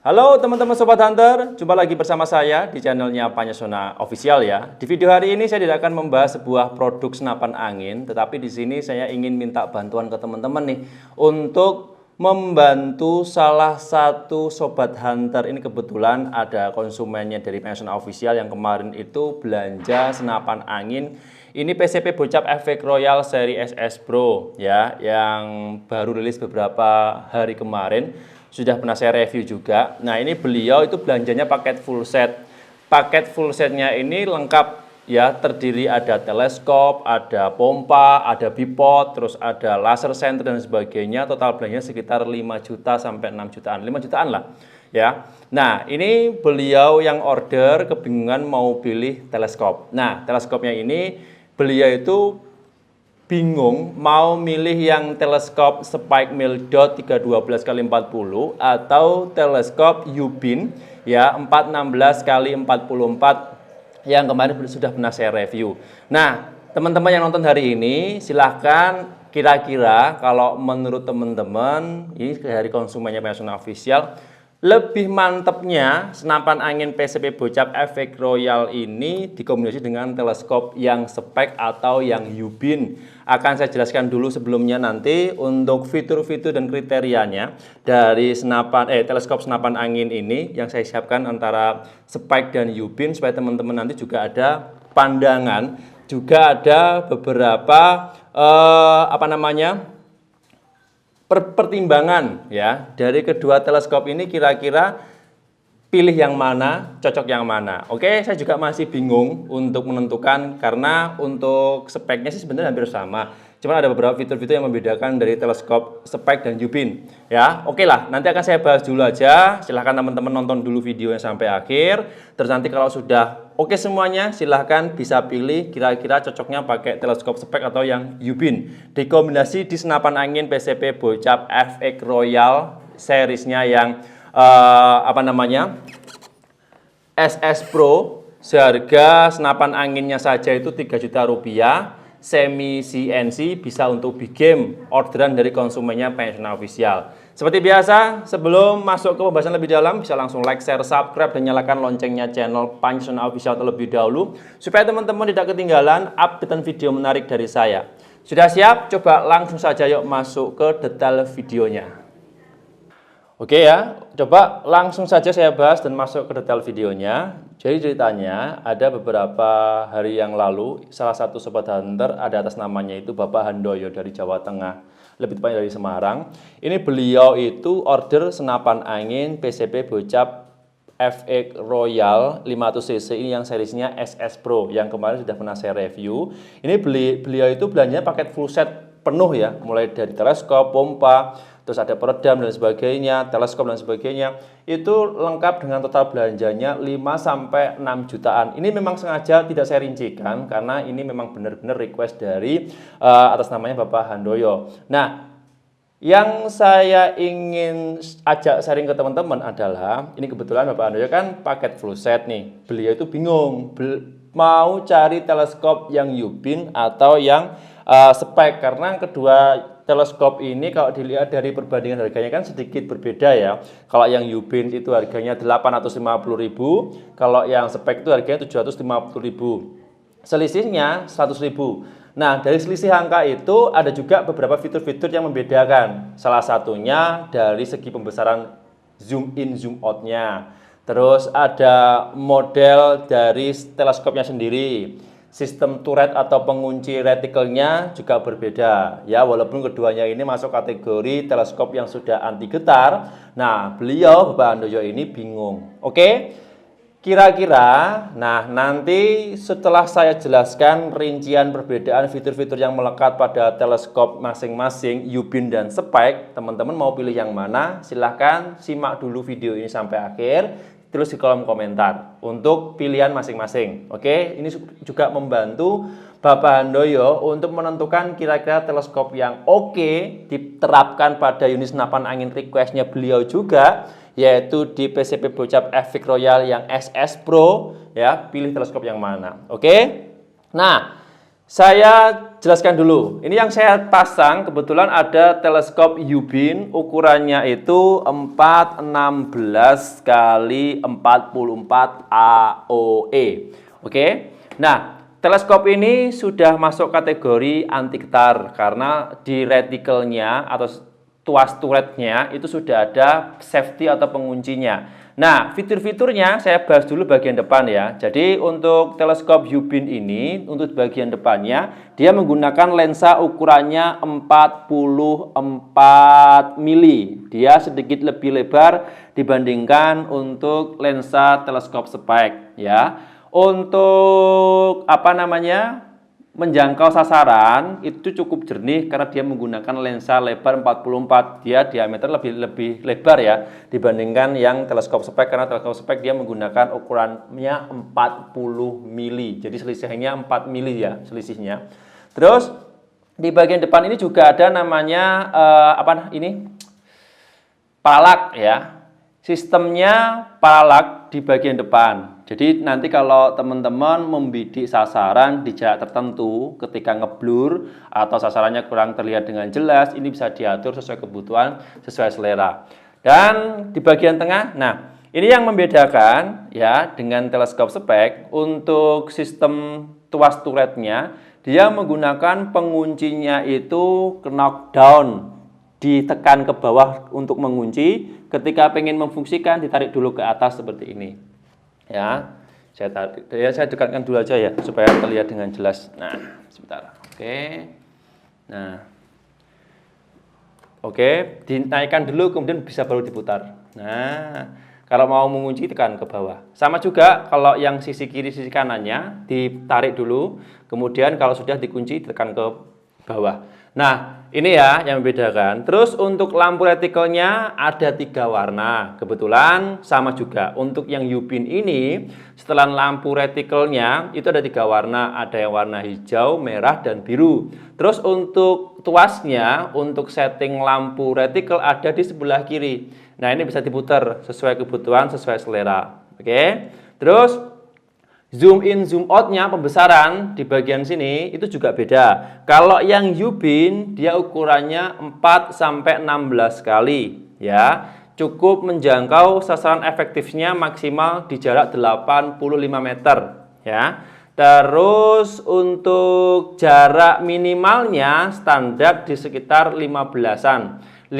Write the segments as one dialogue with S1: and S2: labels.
S1: Halo teman-teman Sobat Hunter, jumpa lagi bersama saya di channelnya Panyasona Official ya. Di video hari ini saya tidak akan membahas sebuah produk senapan angin, tetapi di sini saya ingin minta bantuan ke teman-teman nih untuk membantu salah satu Sobat Hunter. Ini kebetulan ada konsumennya dari Panyasona Official yang kemarin itu belanja senapan angin. Ini PCP Bocap Efek Royal seri SS Pro ya, yang baru rilis beberapa hari kemarin. Sudah pernah saya review juga. Nah, ini beliau itu belanjanya paket full set. Paket full setnya ini lengkap ya, terdiri ada teleskop, ada pompa, ada bipod, terus ada laser center dan sebagainya. Total belanjanya sekitar 5 juta sampai 6 jutaan. 5 jutaan lah ya. Nah, ini beliau yang order kebingungan mau pilih teleskop. Nah, teleskopnya ini beliau itu bingung mau milih yang teleskop Spike Milldot 312x40 atau teleskop Yubin ya 416x44 yang kemarin sudah pernah saya review. Nah, teman-teman yang nonton hari ini silahkan kira-kira kalau menurut teman-teman ini dari konsumennya Panyasona Official, lebih mantepnya senapan angin PCP Bocap Efek Royal ini dikombinasi dengan teleskop yang Spike atau yang Yubin. Akan saya jelaskan dulu sebelumnya nanti untuk fitur-fitur dan kriterianya dari teleskop senapan angin ini yang saya siapkan antara Spike dan Yubin supaya teman-teman nanti juga ada pandangan, juga ada beberapa pertimbangan ya dari kedua teleskop ini, kira-kira pilih yang mana, cocok yang mana. Oke, saya juga masih bingung untuk menentukan karena untuk speknya sih sebenarnya hampir sama. Cuma ada beberapa fitur-fitur yang membedakan dari teleskop Spike dan Yubin. Ya, oke lah, nanti akan saya bahas dulu aja. Silahkan teman-teman nonton dulu videonya sampai akhir. Terus nanti kalau sudah oke semuanya, silahkan bisa pilih kira-kira cocoknya pakai teleskop Spike atau yang Yubin. Dikombinasi di senapan angin PCP Bocap Efek Royal seriesnya yang SS Pro. Seharga senapan anginnya saja itu 3 juta rupiah. Semi CNC, bisa untuk big game, orderan dari konsumennya Panyasona Official. Seperti biasa, sebelum masuk ke pembahasan lebih dalam, bisa langsung like, share, subscribe, dan nyalakan loncengnya channel Panyasona Official terlebih dahulu, supaya teman-teman tidak ketinggalan updatean video menarik dari saya. Sudah siap? Coba langsung saja yuk masuk ke detail videonya. Oke ya, coba langsung saja saya bahas dan masuk ke detail videonya. Jadi ceritanya ada beberapa hari yang lalu, salah satu Sobat Hunter ada atas namanya itu Bapak Handoyo dari Jawa Tengah, lebih tepatnya dari Semarang. Ini beliau itu order senapan angin PCP Bocap Efek Royal 500cc ini yang seriesnya SS Pro yang kemarin sudah pernah saya review. Ini beliau itu belanjanya paket full set penuh ya, mulai dari teleskop, pompa, terus ada peredam dan sebagainya, teleskop dan sebagainya. Itu lengkap dengan total belanjanya 5 sampai 6 jutaan. Ini memang sengaja tidak saya rincikan karena ini memang benar-benar request dari atas namanya Bapak Handoyo. Nah, yang saya ingin ajak sharing ke teman-teman adalah ini kebetulan Bapak Handoyo kan paket full set nih. Beliau itu bingung mau cari teleskop yang Yubin atau yang Spike, karena kedua teleskop ini kalau dilihat dari perbandingan harganya kan sedikit berbeda ya. Kalau yang Yubin itu harganya 850.000, kalau yang Spike itu harganya 750.000. Selisihnya 100.000. Nah, dari selisih angka itu ada juga beberapa fitur-fitur yang membedakan. Salah satunya dari segi pembesaran zoom in zoom out-nya. Terus ada model dari teleskopnya sendiri. Sistem turret atau pengunci retikelnya juga berbeda ya, walaupun keduanya ini masuk kategori teleskop yang sudah anti getar. Nah, beliau Bapak Handoyo ini bingung. Oke, kira-kira nah nanti setelah saya jelaskan rincian perbedaan fitur-fitur yang melekat pada teleskop masing-masing Yubin dan Spike, teman-teman mau pilih yang mana silahkan simak dulu video ini sampai akhir, tulis di kolom komentar untuk pilihan masing-masing. Oke, ini juga membantu Bapak Handoyo untuk menentukan kira-kira teleskop yang oke diterapkan pada unit senapan angin requestnya beliau juga, yaitu di PCP Bocap Efek Royal yang SS Pro ya, pilih teleskop yang mana. Oke. Nah, saya jelaskan dulu. Ini yang saya pasang kebetulan ada teleskop Hubin, ukurannya itu 416 kali 44 AOE. Oke. Nah, teleskop ini sudah masuk kategori anti getar karena di retikelnya atau tuas turretnya itu sudah ada safety atau penguncinya. Nah, fitur-fiturnya saya bahas dulu bagian depan ya. Jadi untuk teleskop Hubin ini, untuk bagian depannya, dia menggunakan lensa ukurannya 44 mili. Dia sedikit lebih lebar dibandingkan untuk lensa teleskop Speck ya. Untuk menjangkau sasaran itu cukup jernih karena dia menggunakan lensa lebar 44. Dia diameter lebih lebar ya dibandingkan yang teleskop Speck, karena teleskop Speck dia menggunakan ukurannya 40 mili. Jadi selisihnya 4 mili ya selisihnya. Terus di bagian depan ini juga ada namanya paralak ya. Sistemnya paralak di bagian depan. Jadi nanti kalau teman-teman membidik sasaran di jarak tertentu ketika ngeblur atau sasarannya kurang terlihat dengan jelas, ini bisa diatur sesuai kebutuhan, sesuai selera. Dan di bagian tengah, nah ini yang membedakan ya dengan teleskop Speck. Untuk sistem tuas turretnya, dia menggunakan penguncinya itu knockdown, ditekan ke bawah untuk mengunci. Ketika pengen memfungsikan, ditarik dulu ke atas seperti ini. Ya, saya dekatkan dulu aja ya supaya terlihat dengan jelas. Nah, sebentar. Oke, dinaikkan dulu kemudian bisa baru diputar. Nah, kalau mau mengunci tekan ke bawah. Sama juga kalau yang sisi kiri sisi kanannya ditarik dulu, kemudian kalau sudah dikunci tekan ke bawah. Nah, ini ya yang membedakan. Terus untuk lampu retikelnya ada 3 warna. Kebetulan sama juga. Untuk yang Hubin ini, setelah lampu retikelnya itu ada 3 warna. Ada yang warna hijau, merah, dan biru. Terus untuk tuasnya, untuk setting lampu retikel ada di sebelah kiri. Nah, ini bisa diputar sesuai kebutuhan, sesuai selera. Oke. Terus zoom in, zoom out-nya pembesaran di bagian sini itu juga beda. Kalau yang Hubin dia ukurannya 4-16 kali ya. Cukup menjangkau sasaran efektifnya maksimal di jarak 85 meter ya. Terus untuk jarak minimalnya standar di sekitar 15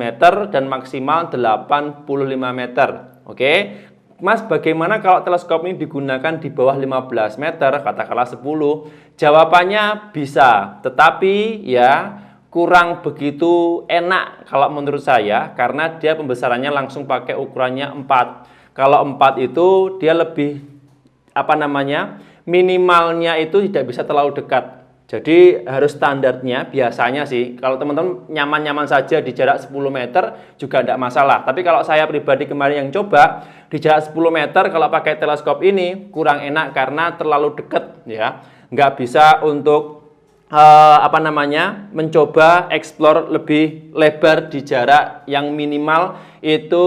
S1: meter dan maksimal 85 meter. Oke. Mas, bagaimana kalau teleskop ini digunakan di bawah 15 meter, katakanlah 10? Jawabannya bisa, tetapi ya kurang begitu enak kalau menurut saya, karena dia pembesarannya langsung pakai ukurannya 4. Kalau 4 itu dia lebih, minimalnya itu tidak bisa terlalu dekat. Jadi harus standarnya biasanya sih, kalau teman-teman nyaman-nyaman saja di jarak 10 meter juga tidak masalah. Tapi kalau saya pribadi kemarin yang coba, di jarak 10 meter kalau pakai teleskop ini kurang enak karena terlalu dekat ya. Nggak bisa untuk mencoba explore lebih lebar di jarak yang minimal itu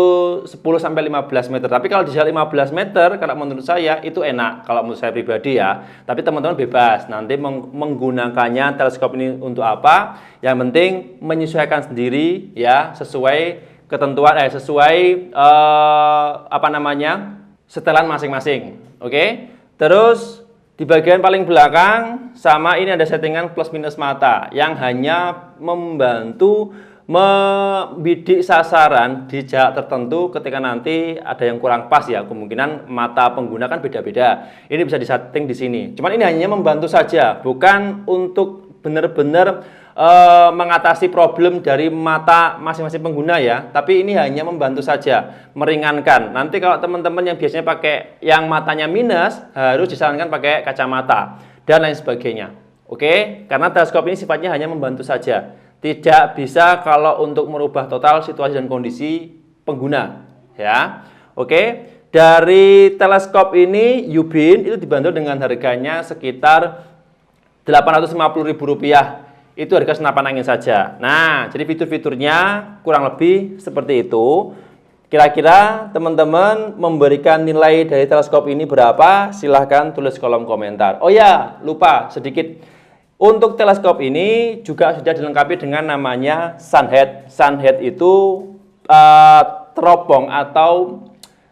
S1: 10-15 meter. Tapi kalau di jarak 15 meter, kalau menurut saya itu enak kalau menurut saya pribadi ya. Tapi teman-teman bebas nanti menggunakannya teleskop ini untuk apa. Yang penting menyesuaikan sendiri ya sesuai ketentuan setelan masing-masing. Oke. Terus di bagian paling belakang sama ini ada settingan plus minus mata yang hanya membantu membidik sasaran di jarak tertentu ketika nanti ada yang kurang pas ya. Kemungkinan mata pengguna kan beda-beda. Ini bisa disetting di sini. Cuman ini hanya membantu saja, bukan untuk benar-benar mengatasi problem dari mata masing-masing pengguna ya. Tapi ini hanya membantu saja, meringankan. Nanti kalau teman-teman yang biasanya pakai yang matanya minus, harus disarankan pakai kacamata dan lain sebagainya. Oke, karena teleskop ini sifatnya hanya membantu saja. Tidak bisa kalau untuk merubah total situasi dan kondisi pengguna ya. Oke, dari teleskop ini Hubin itu dibantu dengan harganya sekitar Rp850.000. Itu harga senapan angin saja. Nah, jadi fitur-fiturnya kurang lebih seperti itu. Kira-kira teman-teman memberikan nilai dari teleskop ini berapa? Silahkan tulis kolom komentar. Oh ya, lupa sedikit. Untuk teleskop ini juga sudah dilengkapi dengan namanya sunhead. Sunhead itu teropong atau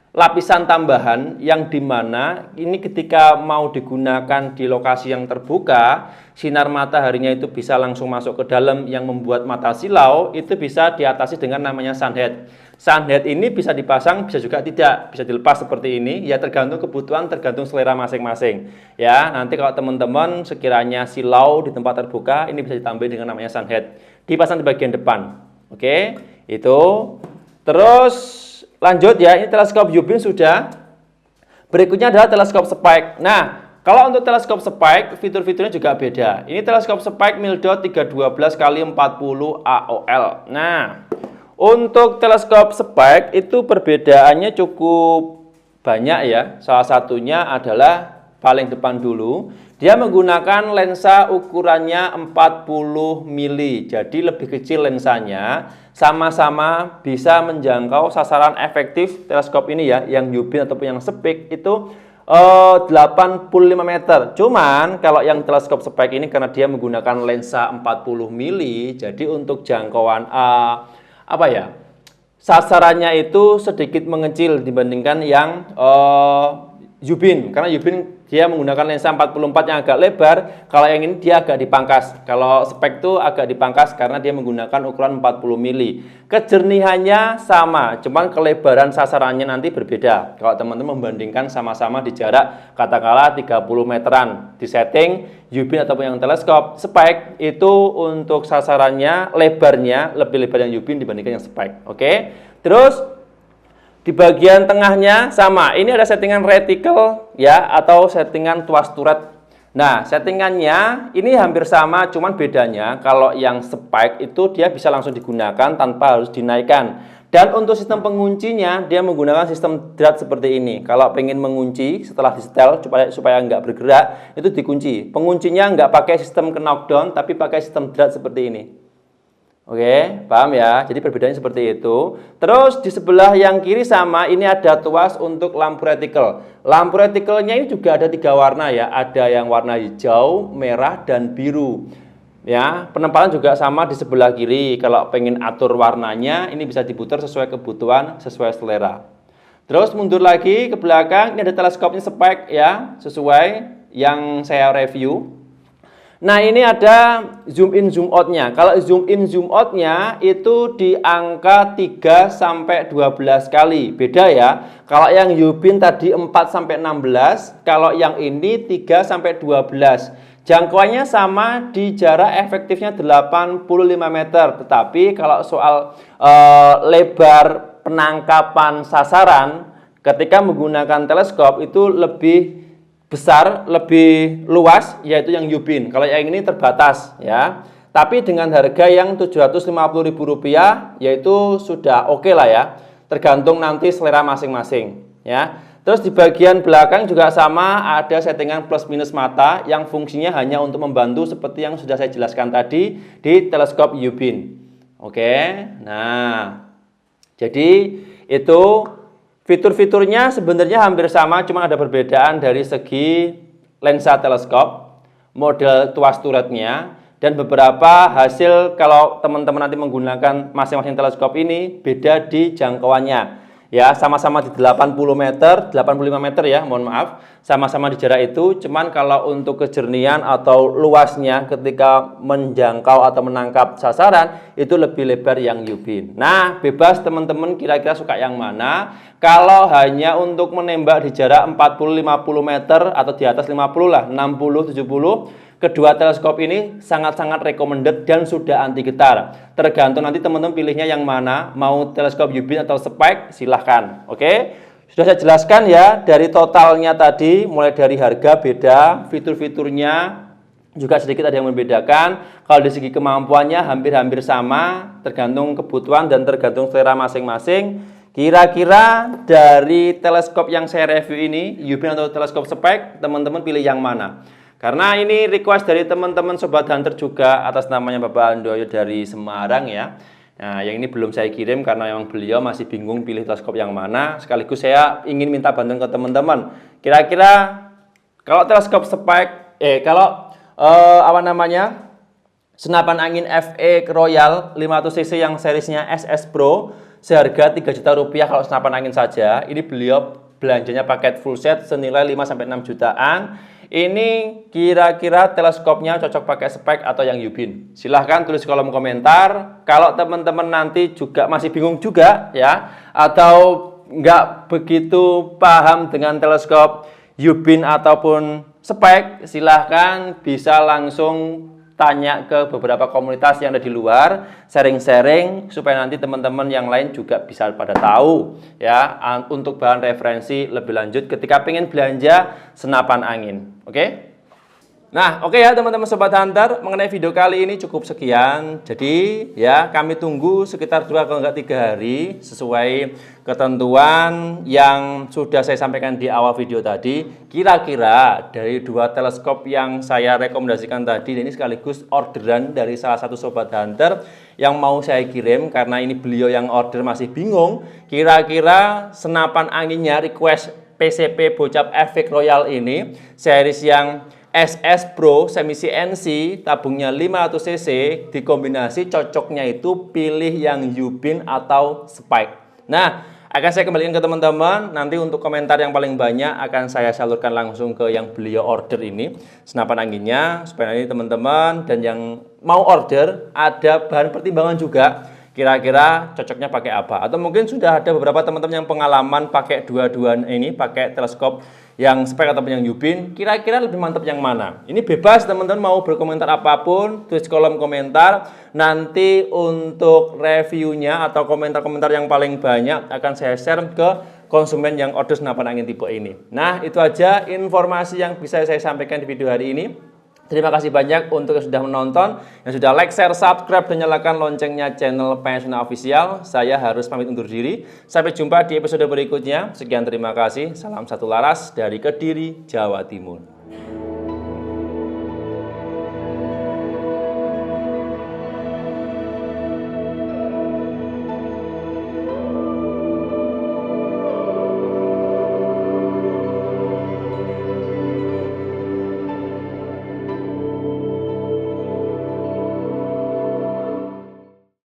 S1: lapisan tambahan yang dimana ini ketika mau digunakan di lokasi yang terbuka, sinar mataharinya itu bisa langsung masuk ke dalam yang membuat mata silau, itu bisa diatasi dengan namanya sunhead. Sunhead ini bisa dipasang, bisa juga tidak, bisa dilepas seperti ini, ya tergantung kebutuhan, tergantung selera masing-masing. Ya, nanti kalau teman-teman sekiranya silau di tempat terbuka, ini bisa ditambah dengan namanya sunhead. Dipasang di bagian depan. Oke, itu. Terus lanjut ya, ini teleskop Hubble sudah. Berikutnya adalah teleskop Spike. Nah, kalau untuk teleskop Spike, fitur-fiturnya juga beda. Ini teleskop Spike Mildot 312 x 40 AOL. Nah, untuk teleskop Spike itu perbedaannya cukup banyak ya. Salah satunya adalah paling depan dulu. Dia menggunakan lensa ukurannya 40 mili. Jadi lebih kecil lensanya. Sama-sama bisa menjangkau sasaran efektif teleskop ini ya. Yang Hubble ataupun yang Spike itu 85 meter. Cuman kalau yang teleskop Spike ini karena dia menggunakan lensa 40 mili. Jadi untuk jangkauan sasarannya itu sedikit mengecil dibandingkan yang Hubble, karena Hubble dia menggunakan lensa 44 yang agak lebar, kalau yang ini dia agak dipangkas. Kalau Spike itu agak dipangkas karena dia menggunakan ukuran 40 mili. Kejernihannya sama, cuman kelebaran sasarannya nanti berbeda. Kalau teman-teman membandingkan sama-sama di jarak katakanlah 30 meteran di setting Hubble ataupun yang teleskop Spike itu untuk sasarannya lebarnya lebih lebar yang Hubble dibandingkan yang Spike. Oke. Terus di bagian tengahnya sama, ini ada settingan reticle ya atau settingan tuas turret. Nah, settingannya ini hampir sama, cuman bedanya kalau yang Spike itu dia bisa langsung digunakan tanpa harus dinaikkan. Dan untuk sistem penguncinya dia menggunakan sistem drat seperti ini. Kalau pengen mengunci setelah di setel supaya nggak bergerak, itu dikunci. Penguncinya nggak pakai sistem knockdown tapi pakai sistem drat seperti ini. Oke, paham ya? Jadi perbedaannya seperti itu. Terus di sebelah yang kiri sama, ini ada tuas untuk lampu reticle. Lampu reticle-nya ini juga ada 3 warna ya. Ada yang warna hijau, merah, dan biru. Ya, penempatan juga sama di sebelah kiri. Kalau pengen atur warnanya, ini bisa diputar sesuai kebutuhan, sesuai selera. Terus mundur lagi ke belakang, ini ada teleskopnya Spike ya, sesuai yang saya review. Nah, ini ada zoom in zoom out-nya. Kalau zoom in zoom out-nya itu di angka 3 sampai 12 kali. Beda ya. Kalau yang Hubble tadi 4 sampai 16, kalau yang ini 3 sampai 12. Jangkauannya sama di jarak efektifnya 85 meter. Tetapi kalau soal lebar penangkapan sasaran ketika menggunakan teleskop itu lebih besar, lebih luas, yaitu yang Hubble. Kalau yang ini terbatas ya. Tapi dengan harga yang Rp750.000 yaitu sudah oke lah ya. Tergantung nanti selera masing-masing ya. Terus di bagian belakang juga sama, ada settingan plus minus mata yang fungsinya hanya untuk membantu seperti yang sudah saya jelaskan tadi di teleskop Hubble. Oke. Nah, jadi itu fitur-fiturnya sebenarnya hampir sama, cuma ada perbedaan dari segi lensa teleskop, model tuas turretnya, dan beberapa hasil kalau teman-teman nanti menggunakan masing-masing teleskop ini beda di jangkauannya. Ya, sama-sama di 80 meter, 85 meter ya, mohon maaf. Sama-sama di jarak itu, cuman kalau untuk kejernihan atau luasnya ketika menjangkau atau menangkap sasaran, itu lebih lebar yang Hubble. Nah, bebas teman-teman kira-kira suka yang mana. Kalau hanya untuk menembak di jarak 40-50 meter atau di atas 50 lah, 60-70, kedua teleskop ini sangat-sangat recommended dan sudah anti getar. Tergantung nanti teman-teman pilihnya yang mana, mau teleskop Hubble atau Spike, silahkan. Oke, sudah saya jelaskan ya, dari totalnya tadi, mulai dari harga beda, fitur-fiturnya juga sedikit ada yang membedakan. Kalau dari segi kemampuannya hampir-hampir sama, tergantung kebutuhan dan tergantung selera masing-masing. Kira-kira dari teleskop yang saya review ini, Hubble atau teleskop Spike, teman-teman pilih yang mana? Karena ini request dari teman-teman Sobat Hunter juga atas namanya Bapak Handoyo dari Semarang ya. Nah, yang ini belum saya kirim karena memang beliau masih bingung pilih teleskop yang mana. Sekaligus saya ingin minta bantuan ke teman-teman. Kira-kira kalau teleskop Spike, kalau apa namanya, senapan angin FE Royal 500 cc yang serisnya SS Pro seharga 3 juta rupiah kalau senapan angin saja. Ini beliau belanjanya paket full set senilai 5-6 jutaan. Ini kira-kira teleskopnya cocok pakai spek atau yang Yubin? Silahkan tulis kolom komentar. Kalau teman-teman nanti juga masih bingung juga ya, atau nggak begitu paham dengan teleskop Yubin ataupun spek, silahkan bisa langsung tanya ke beberapa komunitas yang ada di luar, sharing-sharing supaya nanti teman-teman yang lain juga bisa pada tahu ya, untuk bahan referensi lebih lanjut ketika pengen belanja senapan angin. Oke? Nah, oke ya teman-teman Sobat Hunter, mengenai video kali ini cukup sekian. Jadi ya kami tunggu sekitar 2 kalau enggak 3 hari sesuai ketentuan yang sudah saya sampaikan di awal video tadi. Kira-kira dari 2 teleskop yang saya rekomendasikan tadi, ini sekaligus orderan dari salah satu Sobat Hunter yang mau saya kirim, karena ini beliau yang order masih bingung kira-kira senapan anginnya request PCP Bocap Efek Royal ini series yang SS Pro semi CNC tabungnya 500 cc dikombinasi cocoknya itu pilih yang Yubin atau Spike. Nah, akan saya kembalikan ke teman-teman. Nanti untuk komentar yang paling banyak akan saya salurkan langsung ke yang beliau order ini senapan anginnya, supaya nanti teman-teman dan yang mau order ada bahan pertimbangan juga. Kira-kira cocoknya pakai apa? Atau mungkin sudah ada beberapa teman-teman yang pengalaman pakai dua-duaan ini, pakai teleskop yang spek ataupun yang Yubin, kira-kira lebih mantap yang mana? Ini bebas teman-teman mau berkomentar apapun, tulis kolom komentar. Nanti untuk reviewnya atau komentar-komentar yang paling banyak akan saya share ke konsumen yang order senapan angin tipe ini. Nah, itu aja informasi yang bisa saya sampaikan di video hari ini. Terima kasih banyak untuk yang sudah menonton, yang sudah like, share, subscribe, dan nyalakan loncengnya channel Pensiuna Official. Saya harus pamit undur diri. Sampai jumpa di episode berikutnya. Sekian terima kasih. Salam satu laras dari Kediri, Jawa Timur.